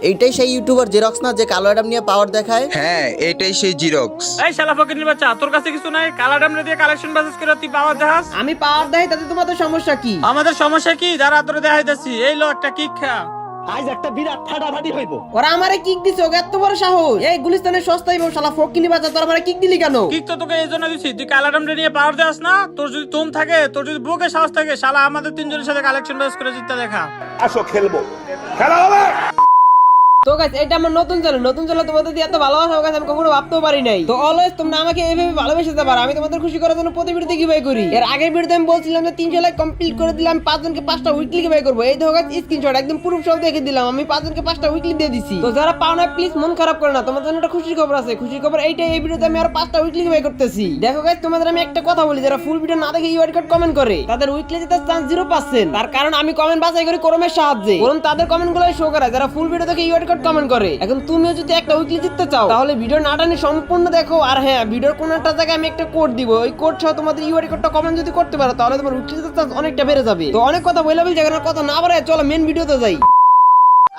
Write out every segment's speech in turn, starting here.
এইটাই সেই YouTuber xerox না যে কালো অ্যাডাম নিয়ে পাওয়ার দেখায়? হ্যাঁ এটাই সেই জিরক্স। এই শালা ফকিরের বাচ্চা, তোর কাছে কিছু নাই? কালা ডামরে দিয়ে কালেকশন বাসেস করে তুই পাওয়ার দেখাস? আমি পাওয়ার দেই তাতে তোমাদের সমস্যা কি? আমাদের সমস্যা কি? যারা তোরে দেখাইতাছি, এই লো একটা কিক খা। আজ একটা বিরাট ফাটাফাটি হইব। ওরা আমারে কিক দিছে, ওকে এত বড় সাহস! এই গুলিস্তানের সস্তাই বউ শালা ফকিনি বাচ্চা, তোর আমারে কিক দিলি কেন? কিক তো তোকে এই জন্য দিছি, তুই কালা ডামরে নিয়ে পাওয়ার দেখাস না? তোর যদি তোম থাকে, তোর যদি বুকে সাহস থাকে, শালা আমাদের তিনজনের সাথে কালেকশন বাসেস করে জিততে দেখা। আসো খেলবো, খেলা হবে। তো গাইস, এটা আমার নতুন চ্যানেল তোমাদের দিয়ে এত ভালোবাসা গাইস আমি কখনো ভাবতেও পারি নাই। তো অলওয়েজ তোমরা আমাকে এইভাবে ভালোবেসে যাবার, আমি তোমাদের খুশি করার জন্য প্রতি ভিডিওতে গিভঅ্যাওয়ে করি। এর আগের ভিডিওতে আমি বলছিলাম যে 300 লাইক কমপ্লিট করে দিলাম, 5 জনকে 5টা উইকলি গিভঅ্যাওয়ে করব। এই দেখো গাইস স্ক্রিনশট একদম প্রুফ সহ দেখে দিলাম, আমি 5 জনকে 5টা উইকলি দিয়ে দিছি। তো যারা পাও না প্লিজ মন খারাপ করে না, তোমাদের জন্য একটা খুশির খবর আছে। খুশির খবর এইটাই, এই ভিডিওতে আমি আর 5টা উইকলি গিভঅ্যাওয়ে করতেছি। দেখো গাইস, তোমাদের আমি একটা কথা বলি, যারা ফুল ভিডিও না দেখে ইউআইডি কোড কমেন্ট করে তাদের উইকলি জেতার চান্স 0%। তার কারণ আমি কমেন্ট বাছাই করি ক্রমের সাহায্যে, কারণ তাদের কমেন্টগুলোই শো করে যারা ফুল ভিডিও দেখে ইউআইডি কোড কমেন্ট করে। এখন তুমিও যদি একটা উইকলি জিততে চাও তাহলে ভিডিও না টানি সম্পূর্ণ দেখো। আর হ্যাঁ, ভিডিওর কোন একটা জায়গায় আমি একটা কোড দিব, ওই কোড সহ তোমাদের ইউআইডি কোডটা কমেন্ট যদি করতে পারো তাহলে তোমার উইকলি জেতার চান্স অনেকটা বেড়ে যাবে। তো অনেক কথা বলে জায়গার কথা না বাড়ায় চলো মেন ভিডিওতে যাই।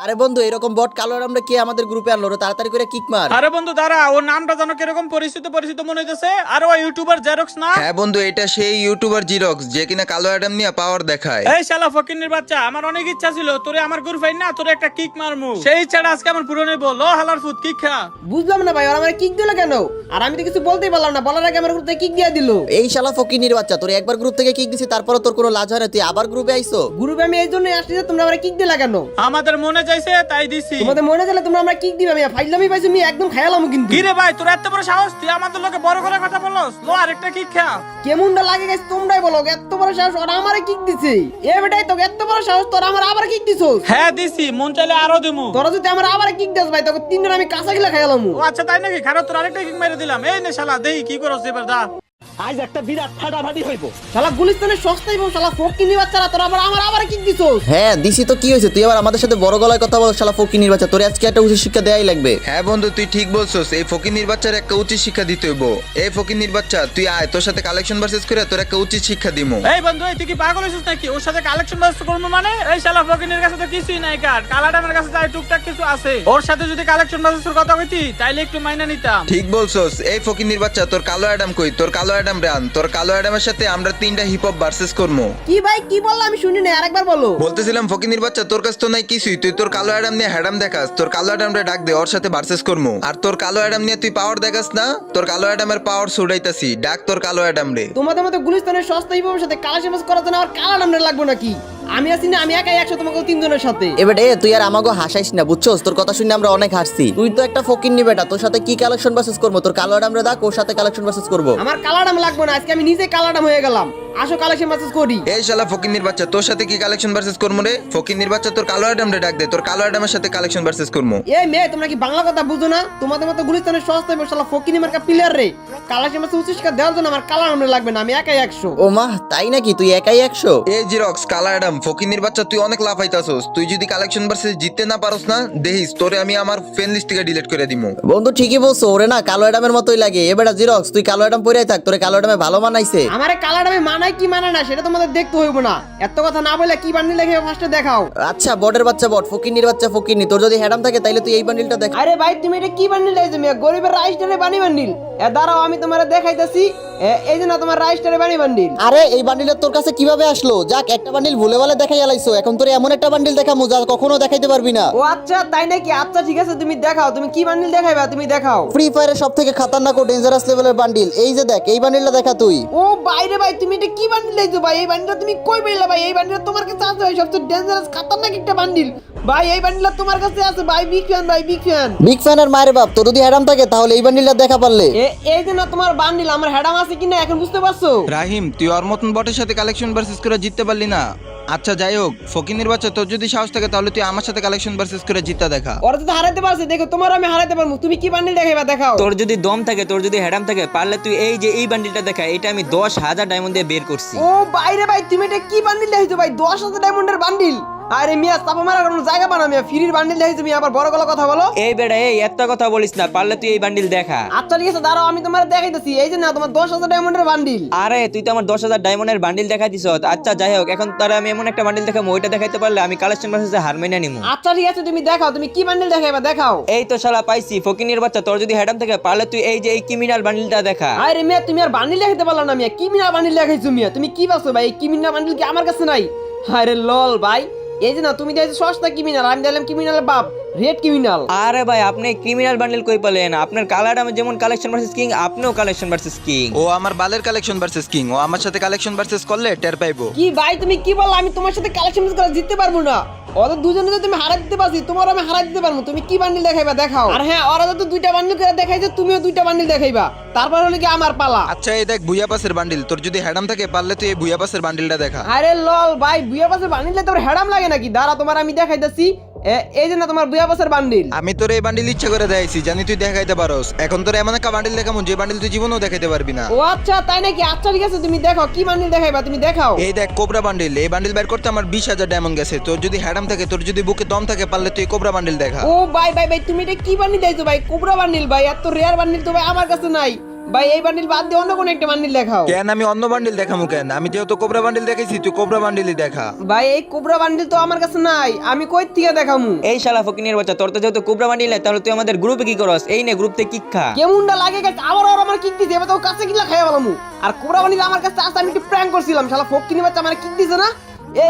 আরে বন্ধু, এরকম বট কালো অ্যাডামরা কে আমাদের গ্রুপে আনলো রে? তাড়াতাড়ি করে কিক মার। আরে বন্ধু দাঁড়া, ওর নামটা জানো কিরকম পরিচিত মনে হইতেছে? আর ওই ইউটিউবার জেরক্স না? হ্যাঁ বন্ধু, এটা সেই ইউটিউবার জিরক্স যে কিনা কালো অ্যাডাম নিয়ে পাওয়ার দেখায়। এই শালা ফকিরের বাচ্চা, আমার অনেক ইচ্ছা ছিল তোরে আমার গ্রুপ আইন না তোরে একটা কিক মারমু, সেই ইচ্ছাটা আজকে আমার পূরণ হইব। লো হালার ফুট কিক খা। বুঝলাম না ভাই, ওরা আমারে কিক দিল কেন? আর আমি তো কিছু বলতেই পারলাম না, বলার আগে আমার গ্রুপ থেকে কিক দিয়ে দিল। এই শালা ফকিনির বাচ্চা, তোর একবার গ্রুপ থেকে কিক দিছি তারপর তোর কোনো লাজ হয় না, তুই আবার গ্রুপে আইছো? গ্রুপে আমি এই জন্যই আসছি যে তোমরা আমারে কিক দিলা কেন? আমাদের মনে চাইছে তাই দিছি। তোমাদের মনে গেলে তোমরা আমরা কিক দিবে, আমি ফাইজলামি পাইছি, আমি একদম খায়ালাম কিন্তু। কি রে ভাই, তোর এত বড় সাহস? তুই আমাদের লোকে বড় করে কথা বলস? লো আরেকটা কিক খা। কেমনটা লাগে গাইস তোমরাই বলো, এত বড় সাহস ওরা আমারে কিক দিছে। এ বেটাই তো এত বড় সাহস, তোরা আমার আবার কিক দিছস? হ্যাঁ দিছি, মন চাইলে আরো দিমু। তোরা যদি আমার আবার কিক দিস ভাই, তোকে তিনজন আমি কাঁচা গিলা খায়ালাম। ও আচ্ছা তাই নাকি? খারাপ, তোর আরেকটা কিক মেরে দিলাম। এই নে শালা, দেই কি করছ এবার দা। আজ একটা বিরাট ফাটাফাটি হইব। শালা গুলিস্তানের সস্তাই বউ শালা ফকিনি বাচ্চারা, তোরা আমার কিক দিছস। হ্যাঁ দিছি তো, কি হয়েছে? তুই আবার আমাদের সাথে বড় গলায় কথা বল শালা ফকিনির বাচ্চা, তোর আজকে একটা উচিত শিক্ষা দেয়াই লাগবে। হ্যাঁ বন্ধু, তুই ঠিক বলছস, এই ফকিনির বাচ্চার একটা উচিত শিক্ষা দিতে হইব। এই ফকিনির বাচ্চা তুই আয়, তোর সাথে কালেকশন ভার্সেস করে তোর একটা উচিত শিক্ষা দিমু। এই বন্ধু, তুই কি পাগল হইছিস নাকি? ওর সাথে কালেকশন বাস করব মানে? এই শালা ফকিনের কাছে তো কিছুই নাই, কার কালাডামের কাছে তাই টুকটাক কিছু আছে। ওর সাথে যদি কালেকশন বাসের কথা কইতি তাইলে একটু মাইনা নিতাম। ঠিক বলছস, এই ফকিনির বাচ্চা তোর কালো অ্যাডাম কই? তোর কালো অ্যাডাম রান, তোর কালো অ্যাডামের সাথে আমরা 3টা হিপ হপ ভার্সেস করবো। কি ভাই কি বললা আমি শুনি না, আরেকবার বলো। বলতেছিলাম ফকিনির বাচ্চা, তোর কাছে তো নাই কিছুই, তুই তোর কালো অ্যাডাম নিয়ে হ্যাডাম দেখাস, তোর কালো অ্যাডামরে ডাক দে, ওর সাথে ভার্সেস করবো। আর তোর কালো অ্যাডাম নিয়ে তুই পাওয়ার দেখাস না, তোর কালো অ্যাডামের পাওয়ার ছুড়াইতাছি, ডাক তোর কালো অ্যাডাম রে। তোমাদের মতো গুলিস্তানের সস্তা হিপের সাথে কালাশামাস করার জন্য আমার কালা নামটা লাগবে নাকি? আমি আছি না, আমি একাই 100 তোমাকে 3 জনের সাথে। এবার তুই আর আমাকে হাসাইস না, বুঝছস? তোর কথা শুনে আমরা অনেক হাসছি। তুই তো একটা ফকিন্নি বেটা, তোর সাথে কি কালেকশন ভার্সেস করবো? তোর কালো অ্যাডামরে ডাক, ওর সাথে কালেকশন ভার্সেস করবো। আমার কালাডাম লাগবে না, আজকে আমি নিজে কালাডাম হয়ে গেলাম। আসো কালেকশন ভার্সেস করি। এই শালা ফকিনির বাচ্চা, তোর সাথে কি কালেকশন ভার্সেস করবো রে? ফকিনির বাচ্চা, তোর কালো অ্যাডাম রে ডাক দে, তোর কালো অ্যাডামের সাথে কালেকশন ভার্সেস করবো। এই মেয়ে, তোমরা কি বাংলা কথা বুঝো না? তোমাদের মতো গুলিস্তানের সস্তা হিপের শালা ফকিনি মার্কা প্লেয়ার রে কালাশামাস উচিষ্কা দেওয়ার জন্য আমার কালা নামটা লাগবে না, আমি একাই 100। ও মা, তাই নাকি? তুই একাই 100? এই জিরক্স কালা অ্যাডাম ফকিনির বাচ্চা, তুই অনেক লাফাইতাছস। তুই যদি কালেকশন ভার্সেস জিততে না পারস না, দেখিস তোরে আমি আমার ফ্রেন্ড লিস্ট থেকে ডিলিট করে দিমু। বন্ধু ঠিকই বলছো, ওরে না কালো অ্যাডামের মতোই লাগে। এবার জিরক্স, তুই কালো অ্যাডাম পরেই থাক, তোরে কালো অ্যাডামে ভালো মানাইছে। আমারে কালাডামে মানায় কি মানায় না সেটা তোমাদের দেখতে হইব না। এত কথা না বলে কি বান্ডিল লেখে ফার্স্টে দেখাও। আচ্ছা, বটের বাচ্চা বট, ফকিনির বাচ্চা ফকিনি, তোর যদি হ্যাডাম থাকে তাইলে তুই এই বান্ডিলটা দেখ। আরে ভাই তুমি এটা কি বান্ডিল লাইছো মিয়া? গরিবের রাইস টারে বানি বান্ডিল। দাঁড়াও আমি তোমারে দেখাইতাছি। এই যে না তোমার রাইস টারে বানি বান্ডিল। আরে এই বান্ডিলটা তোর কাছে কিভাবে আসলো? যাক, একটা বান্ডিল ভুলে ভালে দেখাই আলাইছো, এখন তোর এমন একটা বান্ডিল দেখামু যা কখনো দেখাইতে পারবি না। ও আচ্ছা তাই নাকি? আচ্ছা ঠিক আছে, তুমি দেখাও, তুমি কি বান্ডিল দেখাইবা তুমি দেখাও। ফ্রি ফায়ারের সবথেকে খতরনাক ও ডেঞ্জারাস লেভেলের বান্ডিল, এই যে দেখ, এই বান্ডিলটা দেখা তুই। ও বাইরে ভাই, তুমি এটা কি বান্ডিল লাইছো ভাই? এই বান্ডিলটা তুমি কই পাইলা ভাই? এই বান্ডিলটা তোমার কাছে আছে ভাই, সবচেয়ে ডেঞ্জারাস খতরনাক একটা বান্ডিল ভাই। এই বান্ডিলটা তোমার কাছে আছে ভাই, বিগ ফ্যান ভাই, বিগ ফ্যান। বিগ ফ্যানের মায়ের বাপ, তোর যদি হ্যাডাম থাকে তাহলে এই বান্ডিলটা দেখা পারলে। এই যে না তোমার বান্ডিল, আমার হ্যাডাম আছে কিনা এখন বুঝতে পারছো? রাহিম, তুই ওর মতন বটের সাথে কালেকশন ভার্সেস করে জিততে পারলি না। আচ্ছা যাই হোক, ফকিনির বাচ্চা, তোর যদি সাহস থাকে তাহলে তুই আমার সাথে কালেকশন ভার্সেস করে জিততে দেখা। ওরা তো হারাতে পারছে, দেখো তোমার আমি হারাতে পারবো। তুমি কি বান্ডিল দেখাইবা দেখাও। তোর যদি দম থাকে, তোর যদি হ্যাডাম থাকে, পারলে তুই এই যে এই বান্ডিলটা দেখা, এটা আমি 10,000 ডায়মন্ড দিয়ে বের করছি। ও বাইরে ভাই, তুমি এটা কি বান্ডিল দেখাইছো ভাই? 10,000 ডায়মন্ডের বান্ডিল। আরে মিয়া চাপা মারার কোনো জায়গা পানা মিয়া, ফ্রির বান্ডিল দেখাইছো মিয়া, আবার বড় গলা কথা বলো। এই বেটা এই একটা কথা বলিস না, পারলে তুই এই বান্ডিল দেখা। আচ্ছা ঠিক আছে দাঁড়াও, আমি তোমার দেখাইতেছি। এই যে না তোমার 10,000 ডায়মন্ডের বান্ডিল। আরে তুই তো আমার 10,000 ডায়মন্ডের বান্ডিল দেখাই দিছ। আচ্ছা যাই হোক, এখন তারা আমি এমন একটা বান্ডিল দেখাবো, ওইটা দেখাইতে পারলে আমি কালেকশন ভার্সেসে হার মেনে নিমু। আচ্ছা ঠিক আছে তুমি দেখাও, তুমি কি বান্ডিল দেখাইবা দেখাও। এই তো শালা পাইছি, ফকিনের বাচ্চা, তোর যদি হেডাম থেকে পারলে তুই এই যে এই ক্রিমিনাল বান্ডিলটা দেখা। আরে মিয়া তুমি আর বান্ডিল দেখাইতে পারলা না মিয়া, কি মিনা বান্ডিল দেখাইছো মিয়া, তুমি কি ভাবছো ভাই এই কি মিনা বান্ডিল কি আমার কাছে নাই? আরে লল ভাই, এই যে না তুমি দেখছো সস্তা ক্রিমিনাল, আমি দিলাম ক্রিমিনাল বাপ রেড ক্রিমিনাল। আরে ভাই আপনি ক্রিমিনাল বান্ডিল কই পেলেন? আপনার কালার আমি যেমন কালেকশন ভার্সেস কিং, আপনিও কালেকশন ভার্সেস কিং। ও আমার বালের কালেকশন ভার্সেস কিং, ও আমার সাথে কালেকশন ভার্সেস করলে টের পাইবো। কি ভাই তুমি কি বললা? আমি তোমার সাথে কালেকশন করে জিততে পারবো না, ওদের দুজনে তো তুমি হারাই দিতে পারছি, তোমার আমি হারাই দিতে পারবো। তুমি কি বান্ডিল দেখাইবা দেখাও। আর হ্যাঁ ওরা তো 2টা বান্ডিল করে দেখাইছে, তুমিও 2টা বান্ডিল দেখাইবা, তারপর হলো কি আমার পালা। আচ্ছা এই দেখ বুয়া পাসের বান্ডিল, তোর যদি হেডাম থাকে পারলে তুই এই বুয়া পাসের বান্ডিলটা দেখা। আরে লল ভাই বুয়া পাশের বান্ডিল তোর হেডাম লাগে নাকি? দাঁড়া তোমার আমি দেখাইতেছি। এই যে না তোমার বুয়া পাশের বান্ডিল। আমি তোর এই বান্ডিল ইচ্ছা করে দেখাইছি, জানি তুই দেখাইতে পারোস। এখন তোর এমন একটা বান্ডিল দেখাবো যে বান্ডিল তুই জীবনেও দেখাইতে পারবি না। ও আচ্ছা তাই নাকি? আচ্ছা ঠিক আছে তুমি দেখাও কি বান্ডিল দেখাইবা, তুমি দেখাও। এই দেখ কোবরা বান্ডিল, এই বান্ডিল বের করতে আমার 20,000 ডায়মন্ড গেছে। তোর যদি হেডাম থাকে, তোর যদি বুকে দম থাকে, পারলে তুই কোবরা বান্ডিল দেখা। ও ভাই ভাই ভাই তুমি এটা কি বান্ডিল দিয়েছো ভাই? কোবরা বান্ডিল ভাই, এত রেয়ার বান্ডিল তো ভাই আমার কাছে নাই ভাই। এই বান্ডিল বাদ দিয়ে অন্য কোনো একটা বান্ডিল দেখাও। কেন আমি অন্য বান্ডিল দেখামু কেন? আমি যেহেতু কোবরা বান্ডিল দেখাইছি, তুই কোবরা বান্ডিলই দেখা। ভাই এই কোবরা বান্ডিল তো আমার কাছে নাই, আমি কই থেকে দেখামু? এই শালা ফকিনের বাচ্চা, তোর তো যেহেতু কোবরা বান্ডিল নাই, তাহলে তুই আমাদের গ্রুপে কি করস? এই নে গ্রুপ থেকে কিক খা। কেমনটা লাগে গেছে আবার আর আমার কিক দিছে, এবার তো কাছে গিলা খাইয়া বলামু। আর কোবরা বান্ডিল আমার কাছে আছে, আমি একটু প্র্যাঙ্ক করছিলাম, শালা ফকিনি বাচ্চা আমার কিক দিছে না।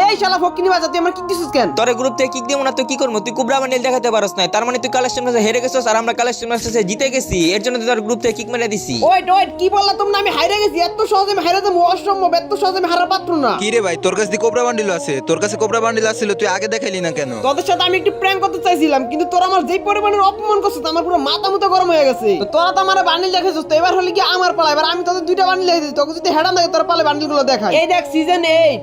এই শালা ফকিনি বাচ্চা তুই আমার কিক দিছিস কেন? তোর গ্রুপ থেকে কিক দিব না তো কি করবো? তুই কোবরা বান্ডিল দেখাতে পারস না, তার মানে তুই কালেকশন ভার্সেসে হেরে গেছিস আর আমরা কালেকশন ভার্সেসে জিতে গেছি। এর জন্য তুই তোর গ্রুপ থেকে কিক মেরে দিছি। ওয়েট ওয়েট কি বললা তোমরা? আমি হাইরে গেছি? এত সহজে আমি হাইরে যাবো? অসম্ভব, এত সহজে আমি হারার পাত্র না। কি রে ভাই, তোর কাছে কোবরা বান্ডিল আছে? তোর কাছে কোবরা বান্ডিল আছিল, তুই আগে দেখাইলি না কেন? তোদের সাথে আমি একটু প্র্যাঙ্ক করতে চাইছিলাম, কিন্তু তোরা আমার যেই পরিমাণের অপমান করছিস আমার পুরো মাথা মুতো গরম হয়ে গেছে। তো তোরা তো আমার বান্ডিল দেখাইছিস, তো এবার হলে কি আমার পালা। এবার আমি তোদের 2টা বান্ডিল দেখাই দিই, তোকে যদি হেডাম থাকে তোর পালে বান্ডিল গুলো দেখাই। এই দেখ সিজন 8,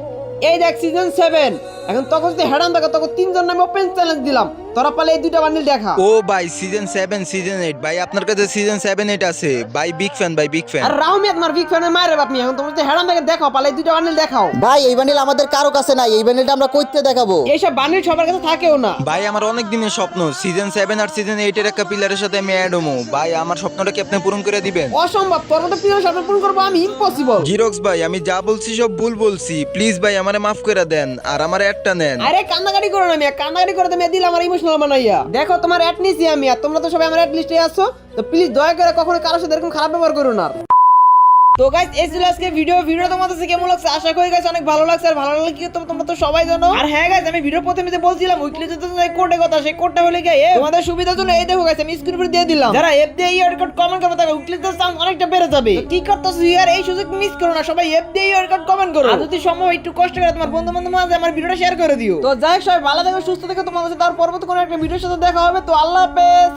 এই দেখ সিজন 7। এখন তোকে যদি হেডাম থাকে তোকে 3 জন আমি ওপেন চ্যালেঞ্জ দিলাম, তোরা পালে এই 2টা বান্ডিল দেখা। ও ভাই সিজন 7 সিজন 8, ভাই আপনার কাছে সিজন 7 8 আছে ভাই? বিগ ফ্যান ভাই, বিগ ফ্যান। আর রাউমিয়া তোমার বিগ ফ্যানের মায়ের বাপ। এখন তোমরা যদি হেডাম থাকে দেখাও, পালে এই 2টা বান্ডিল দেখাও। ভাই এই বান্ডিল আমাদের কারো কাছে নাই, এই বান্ডিলটা আমরা কইতে দেখাবো। এইসব বান্ডিল সবার কাছে থাকেও না। ভাই আমার অনেক দিনের স্বপ্ন সিজন 7 আর সিজন 8 এর একটা পিলারের সাথে আমি অ্যাড হমু। ভাই আমার স্বপ্নটা কি আপনি পূরণ করে দিবেন? অসম্ভব, তোর মতো প্রিয় স্বপ্ন পূরণ করবো আমি ইম্পসিবল। জিরক্স ভাই আমি যা বলছি সব ভুল বলছি, প্লিজ ভাই আমারে মাফ করে দেন আর আমার অ্যাডটা নেন। আরে কান্নাকাটি করো না মিয়া, কান্নাকাটি করে তুমি দিলে আমার ইমোশনাল বানাইয়া। দেখো তোমার অ্যাট নিছি আমি, আর তোমরা তো সবাই আমার অ্যাট লিস্টে আছো, তো প্লিজ দয়া করে কখনো কারোর সাথে এরকম খারাপ ব্যবহার করো না। তো গাইস এই ছিল আজকে ভিডিও তোমাদের কাছে কেমন লাগছে? আশা করি গাইস অনেক ভালো লাগছে। আর ভালো লাগলে কি তোমরা তো সবাই জানো। আর হ্যাঁ গাইস আমি ভিডিও প্রথমে যে বলছিলাম উইকলি যে কোডের কথা, সেই কোডটা হলে কি তোমাদের সুবিধার জন্য এই দেখো গাইস আমি স্ক্রিন উপরে দিয়ে দিলাম। যারা এফ দিয়ে ইয়ার কোড কমেন্ট করবে তাহলে উইকলি এর চান্স অনেকটা বেড়ে যাবে। তো কি করতেছো ইয়ার, এই সুযোগ মিস করো না, সবাই এফ দিয়ে ইয়ার কোড কমেন্ট করো। আর যদি সম্ভব একটু কষ্ট করে তোমার বন্ধু-বান্ধবের মাঝে আমার ভিডিওটা শেয়ার করে দিও। তো যাই হোক সবাই ভালো থেকো, সুস্থ থেকো, তোমাদের সাথে আর পরবর্তী কোনো একটা ভিডিওর সাথে দেখা হবে। তো আল্লাহ হাফেজ।